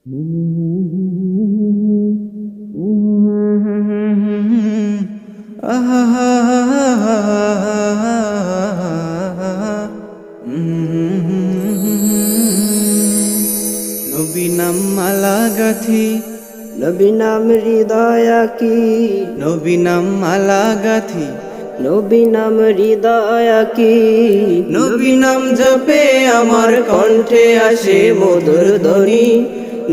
নবী নাম মালা গাথি, নবী নাম হৃদয় আঁকি, নবী নাম মালা গাথি, নবী নাম হৃদয় আঁকি। নবী নাম জপে আমার কণ্ঠে আসে মধুর ধ্বনি,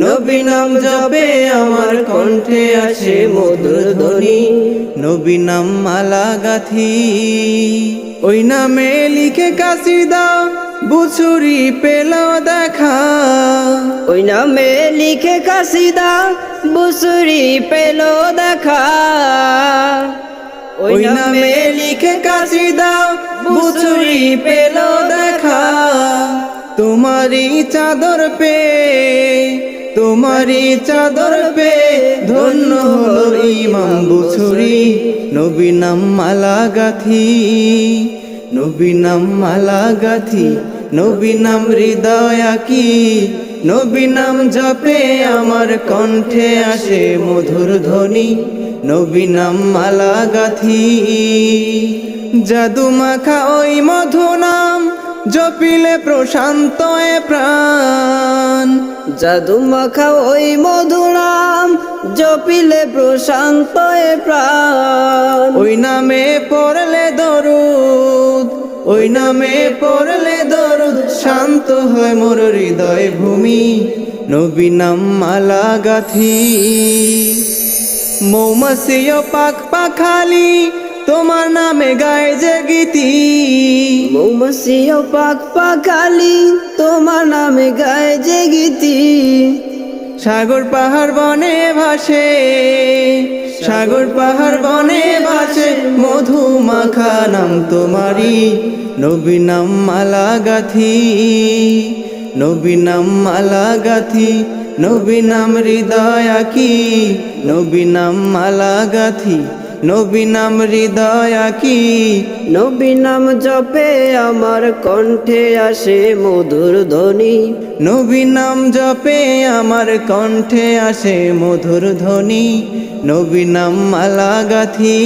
নবী নাম জপে আমার কণ্ঠে আসে মধুর ধ্বনি। নবী নাম মালা গাথি, ওই নামে লিখে কাসিদা বুছুরি পেল দেখা, ওই নামে লিখে কাসিদা বুসুরি পেল দেখা। ওই নামে লিখে কাসিদা বুছুরি পেল দেখা। তোমারি চাদর পে, তোমারি চাদর পে ধন্য হলো ইমাম বুছুরি। নবী নাম মালা গাথি, নবী নাম মালা গাথি, নবী নাম হৃদয় আঁকি, নবী নাম জপে আমার কণ্ঠে আসে মধুর ধ্বনি। নবী নাম মালা গাথি, জাদু মাখা ওই মধু নাম জপিলে প্রশান্ত এ প্রাণ। জাদু মাখা ওই মধু নাম জপিলে প্রশান্ত এ প্রাণ। ওই নামে পড়লে দরুদ, ওই নামে পড়লে দরুদ, শান্ত হয় মোর হৃদয় ভূমি। নবী নাম মালা গাথি, মৌমাছিও পাক পাখালি তোমার নামে গায় যে গীতি। মৌমাছিও পাক পাখালি তোমার নামে গায় যে গীতি। সাগর পাহাড় বনে ভাসে, সাগর পাহাড় বনে ভাসে মধু মাখা নাম তোমারি। নবী নাম মালা গাথি, নবী নাম মালা গাথি, নবী নাম হৃদয় আঁকি, নবী নাম মালা গাথি, নবী নাম হৃদয় আঁকি। নবী নাম জপে আমার কণ্ঠে আসে মধুর ধ্বনি। নবী নাম জপে আমার কণ্ঠে আসে মধুর ধ্বনি। নবী নাম মালা গাথি।